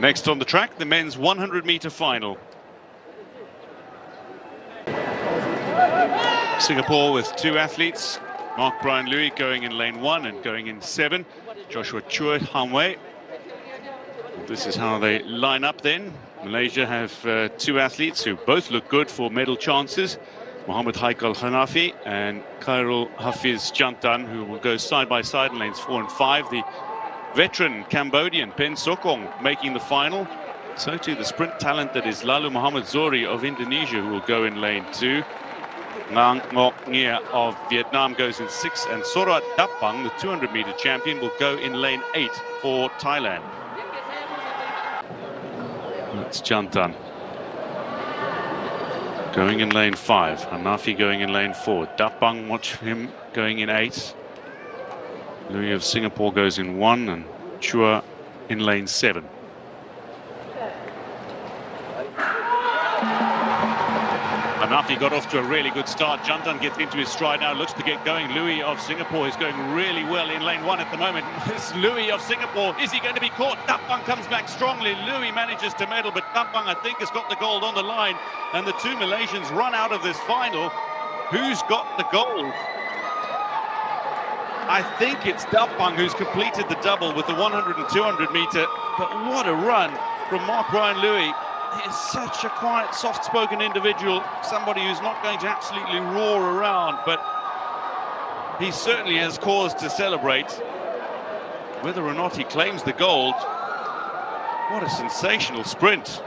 Next on the track, the men's 100-meter final. Singapore with two athletes, Marc Louis going in lane 1 and going in 7, Joshua Chua Hanwei. This is how they line up then. Malaysia have two athletes who both look good for medal chances, Muhammad Haikal Hanafi and Khairul Hafiz Jantan, who will go side by side in lanes 4 and 5. The veteran Cambodian Pen Sokong making the final. So too the sprint talent that is Lalu Muhammad Zori of Indonesia, who will go in lane 2. Ngang Ngoc Nghia of Vietnam goes in 6, and Soraoat Dapang, the 200-meter champion, will go in lane 8 for Thailand. That's Jantan going in lane 5, Hanafi going in lane 4, Dapang, watch him going in 8. Louis of Singapore goes in 1 and Chua in lane 7. Hanafi got off to a really good start. Jantan gets into his stride now, looks to get going. Louis of Singapore is going really well in lane 1 at the moment. It's Louis of Singapore. Is he going to be caught? Dapang comes back strongly. Louis manages to medal, but Dapang, I think, has got the gold on the line. And the two Malaysians run out of this final. Who's got the gold? I think it's Dapang who's completed the double with the 100 and 200 meter. But what a run from Marc Louis. He is such a quiet, soft-spoken individual, somebody who's not going to absolutely roar around, but he certainly has cause to celebrate. Whether or not he claims the gold, what a sensational sprint.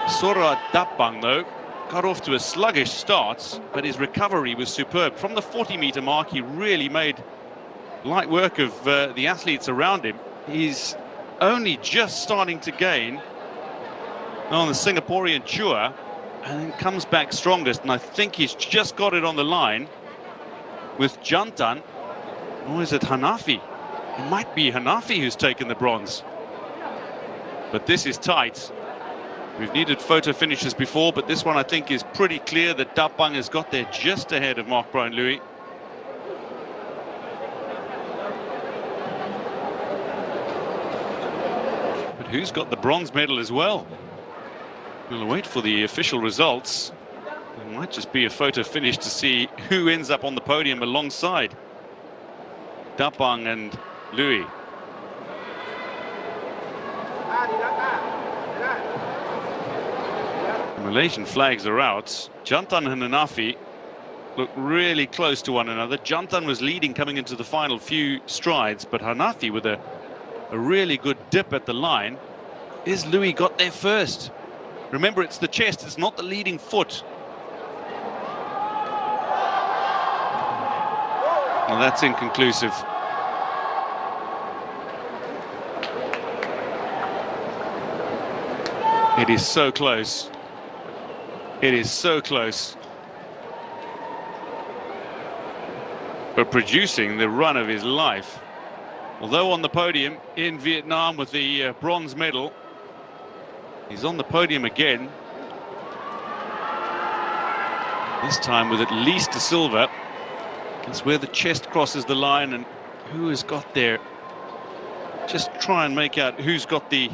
Soraoat Dapang, though, got off to a sluggish start, but his recovery was superb. From the 40-meter mark, he really made light work of the athletes around him. He's only just starting to gain on the Singaporean Chua, and then comes back strongest, and I think he's just got it on the line with Jantan. Or is it Hanafi? It might be Hanafi who's taken the bronze. But this is tight. We've needed photo finishes before, but this one I think is pretty clear that Dapang has got there just ahead of Marc Louis. Who's got the bronze medal as well? We'll wait for the official results. It might just be a photo finish to see who ends up on the podium alongside Dapang and Louis. The Malaysian flags are out. Jantan and Hanafi look really close to one another. Jantan was leading coming into the final few strides, but Hanafi with a really good dip at the line. Is Louis got there first? Remember, it's the chest, it's not the leading foot. Well, that's inconclusive. It is so close. It is so close. But producing the run of his life. Although on the podium in Vietnam with the bronze medal, he's on the podium again. This time with at least a silver. That's where the chest crosses the line, and who has got there? Just try and make out who's got the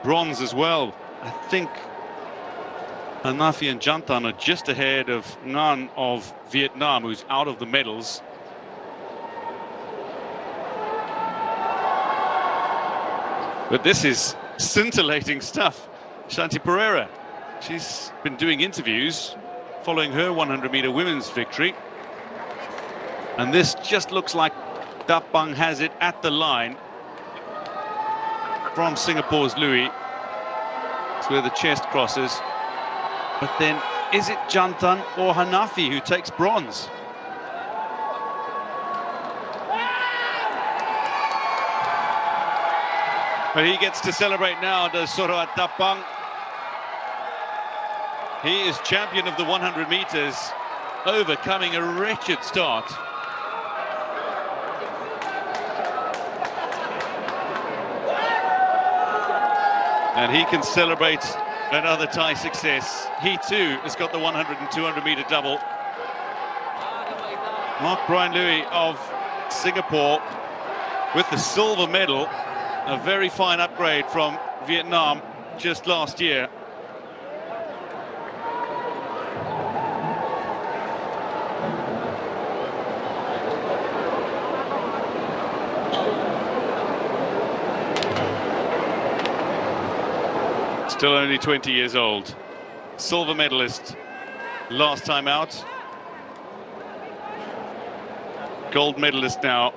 bronze as well. I think Hanafi and Jantan are just ahead of Ngan of Vietnam, who's out of the medals. But this is scintillating stuff. Shanti Pereira, she's been doing interviews following her 100-meter women's victory. And this just looks like Dapang has it at the line from Singapore's Louis. It's where the chest crosses. But then, is it Jantan or Hanafi who takes bronze? But he gets to celebrate now, does Soraoat Dapang. He is champion of the 100 meters, overcoming a wretched start. And he can celebrate another Thai success. He too has got the 100 and 200 meter double. Marc Louis of Singapore with the silver medal, a very fine upgrade from Vietnam just last year. Still only 20 years old. Silver medalist last time out. Gold medalist now.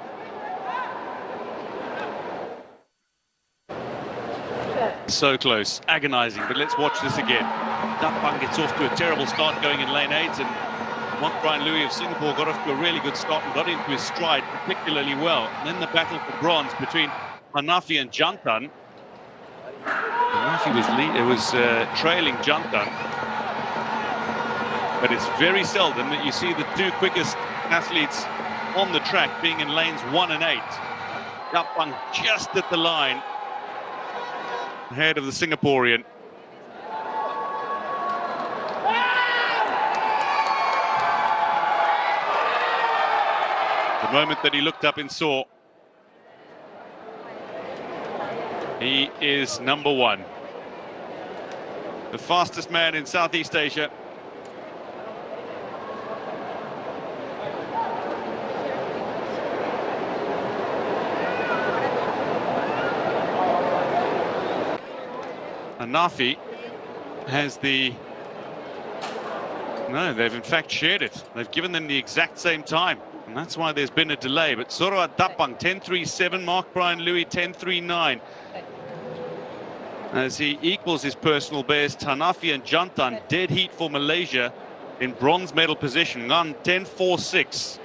So close, agonizing, but let's watch this again. That Bang gets off to a terrible start going in lane 8, and Marc Louis of Singapore got off to a really good start and got into his stride particularly well. And then the battle for bronze between Hanafi and Jantan. Hanafi was trailing Jantan, but it's very seldom that you see the two quickest athletes on the track being in lanes 1 and 8. Yapang just at the line, ahead of the Singaporean. The moment that he looked up and saw, he is number 1. The fastest man in Southeast Asia. Hanafi has the... No, they've in fact shared it. They've given them the exact same time, and that's why there's been a delay. But Soraoat Dapang 10.37, Marc Louis 10.39. As he equals his personal best. Hanafi and Jantan dead heat for Malaysia in bronze medal position. Ngan 10.46.